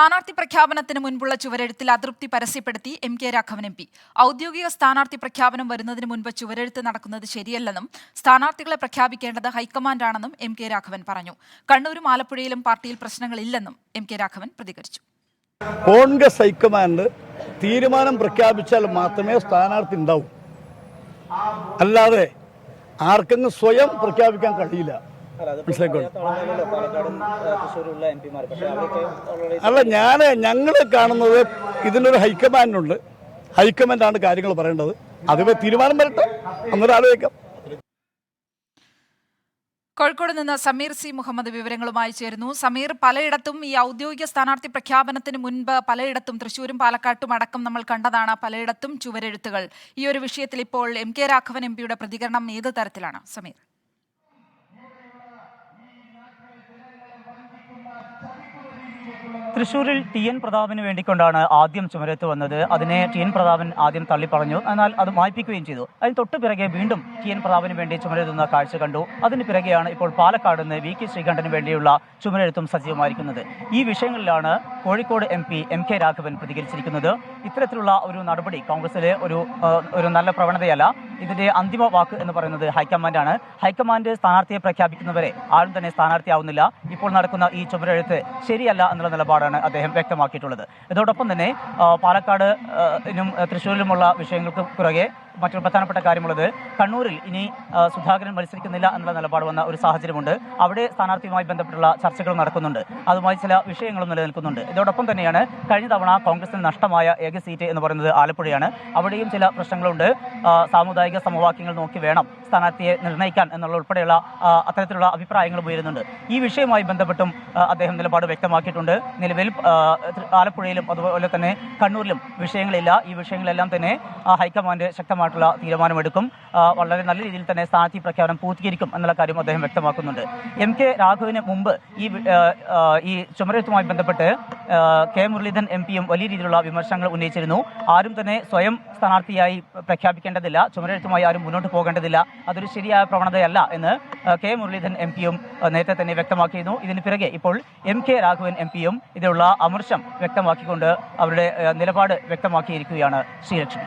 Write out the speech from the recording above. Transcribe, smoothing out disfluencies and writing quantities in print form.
സ്ഥാനാർത്ഥി പ്രഖ്യാപനത്തിന് മുൻപുള്ള ചുവരെഴുത്തിൽ അതൃപ്തി പരസ്യപ്പെടുത്തി എം.കെ. രാഘവൻ എം.പി. ഔദ്യോഗിക സ്ഥാനാർത്ഥി പ്രഖ്യാപനം വരുന്നതിന് മുൻപ് ചുവരെഴുത്ത് നടക്കുന്നത് ശരിയല്ലെന്നും സ്ഥാനാർത്ഥികളെ പ്രഖ്യാപിക്കേണ്ടത് ഹൈക്കമാൻഡാണെന്നും എം.കെ. രാഘവൻ പറഞ്ഞു. കണ്ണൂരും ആലപ്പുഴയിലും പാർട്ടിയിൽ പ്രശ്നങ്ങളില്ലെന്നും എം.കെ. രാഘവൻ പ്രതികരിച്ചു. കോൺഗ്രസ് ഹൈക്കമാൻഡ് തീരുമാനം പ്രഖ്യാപിച്ചാൽ മാത്രമേ സ്ഥാനാർത്ഥി ഉണ്ടാവൂ. അല്ലാതെ ആർക്കെങ്കിലും സ്വയം പ്രഖ്യാപിക്കാൻ കഴിയില്ല. അല്ല, ഞങ്ങൾ കാണുന്നത് ഇതിനൊരു ഹൈക്കമാൻഡുണ്ട്. ഹൈക്കമാൻഡാണ് കാര്യങ്ങൾ പറയേണ്ടത്. അതിപ്പോ തീരുമാനം വരട്ടെ, അന്നേരം ആലോചിക്കാം. കോഴിക്കോട് നിന്ന് സമീർ സി മുഹമ്മദ് വിവരങ്ങളുമായി ചേരുന്നു. സമീർ, പലയിടത്തും ഈ ഔദ്യോഗിക സ്ഥാനാർത്ഥി പ്രഖ്യാപനത്തിന് മുൻപ് പലയിടത്തും തൃശ്ശൂരും പാലക്കാട്ടും അടക്കം നമ്മൾ കണ്ടതാണ് പലയിടത്തും ചുവരെഴുത്തുകൾ. ഈ ഒരു വിഷയത്തിൽ ഇപ്പോൾ എം.കെ. രാഘവൻ എം.പിയുടെ പ്രതികരണം ഏത് തരത്തിലാണ് സമീർ? തൃശ്ശൂരിൽ ടി.എൻ. പ്രതാപന് വേണ്ടിക്കൊണ്ടാണ് ആദ്യം ചുമരെഴുത്ത് വന്നത്. അതിനെ ടി.എൻ. പ്രതാപൻ ആദ്യം തള്ളിപ്പറഞ്ഞു. എന്നാൽ അത് മായ്പിക്കുകയും ചെയ്തു. അതിന് തൊട്ടു പിറകെ വീണ്ടും ടി.എൻ. പ്രതാപന് വേണ്ടി ചുമരെഴുതുന്ന കാഴ്ച കണ്ടു. അതിന് പിറകെയാണ് ഇപ്പോൾ പാലക്കാട് നിന്ന് വി.കെ. ശ്രീകണ്ഠന് വേണ്ടിയുള്ള ചുമരെഴുത്തും സജീവമായിരിക്കുന്നത്. ഈ വിഷയങ്ങളിലാണ് കോഴിക്കോട് എം.പി. എം.കെ. രാഘവൻ പ്രതികരിച്ചിരിക്കുന്നത്. ഇത്തരത്തിലുള്ള ഒരു നടപടി കോൺഗ്രസിലെ ഒരു നല്ല പ്രവണതയല്ല. ഇതിന്റെ അന്തിമ വാക്ക് എന്ന് പറയുന്നത് ഹൈക്കമാൻഡാണ്. ഹൈക്കമാൻഡ് സ്ഥാനാർത്ഥിയെ പ്രഖ്യാപിക്കുന്നവരെ ആരും തന്നെ സ്ഥാനാർത്ഥിയാവുന്നില്ല. ഇപ്പോൾ നടക്കുന്ന ഈ ചുമരെഴുത്ത് ശരിയല്ല എന്നുള്ള നിലപാടാണ് അദ്ദേഹം വ്യക്തമാക്കിയിട്ടുള്ളത്. ഇതോടൊപ്പം തന്നെ പാലക്കാടിനും തൃശ്ശൂരിലുമുള്ള വിഷയങ്ങൾക്ക് പുറകെ മറ്റൊരു പ്രധാനപ്പെട്ട കാര്യമുള്ളത്, കണ്ണൂരിൽ ഇനി സുധാകരൻ മത്സരിക്കുന്നില്ല എന്നുള്ള നിലപാട് വന്ന ഒരു സാഹചര്യമുണ്ട്. അവിടെ സ്ഥാനാർത്ഥിയുമായി ബന്ധപ്പെട്ടുള്ള ചർച്ചകൾ നടക്കുന്നുണ്ട്. അതുമായി ചില വിഷയങ്ങളും നിലനിൽക്കുന്നുണ്ട്. ഇതോടൊപ്പം തന്നെയാണ് കഴിഞ്ഞ തവണ കോൺഗ്രസിന് നഷ്ടമായ ഏക സീറ്റ് എന്ന് പറയുന്നത് ആലപ്പുഴയാണ്. അവിടെയും ചില പ്രശ്നങ്ങളുണ്ട്. സാമുദായിക സമവാക്യങ്ങൾ നോക്കി വേണം സ്ഥാനാർത്ഥിയെ നിർണ്ണയിക്കാൻ എന്നുള്ള ഉൾപ്പെടെയുള്ള അത്തരത്തിലുള്ള അഭിപ്രായങ്ങളും ഉയരുന്നുണ്ട്. ഈ വിഷയവുമായി ബന്ധപ്പെട്ടും അദ്ദേഹം നിലപാട് വ്യക്തമാക്കിയിട്ടുണ്ട്. നിലവിൽ ആലപ്പുഴയിലും അതുപോലെ തന്നെ കണ്ണൂരിലും വിഷയങ്ങളില്ല. ഈ വിഷയങ്ങളെല്ലാം തന്നെ ഹൈക്കമാൻഡ് ശക്തമായിട്ടുള്ള തീരുമാനമെടുക്കും. വളരെ നല്ല രീതിയിൽ തന്നെ സ്ഥാനാർത്ഥി പ്രഖ്യാപനം പൂർത്തീകരിക്കും എന്നുള്ള കാര്യം അദ്ദേഹം വ്യക്തമാക്കുന്നുണ്ട്. എം.കെ. രാഘവന് മുമ്പ് ഈ ചുമരെഴുത്തുമായി ബന്ധപ്പെട്ട് കെ മുരളീധരൻ എം.പിയും വലിയ രീതിയിലുള്ള വിമർശനങ്ങൾ ഉന്നയിച്ചിരുന്നു. ആരും തന്നെ സ്വയം സ്ഥാനാർത്ഥിയായി പ്രഖ്യാപിക്കേണ്ടതില്ല, ചുമരെഴുത്തുമായി ആരും മുന്നോട്ട് പോകേണ്ടതില്ല, അതൊരു ശരിയായ പ്രവണതയല്ല എന്ന് കെ മുരളീധരൻ എം.പിയും നേരത്തെ തന്നെ വ്യക്തമാക്കിയിരുന്നു. ഇതിന് പിറകെ ഇപ്പോൾ എം.കെ. രാഘവൻ എം.പിയും ഇതിലുള്ള അമർഷം വ്യക്തമാക്കിക്കൊണ്ട് അവരുടെ നിലപാട് വ്യക്തമാക്കിയിരിക്കുകയാണ്. ശ്രീലക്ഷ്മി.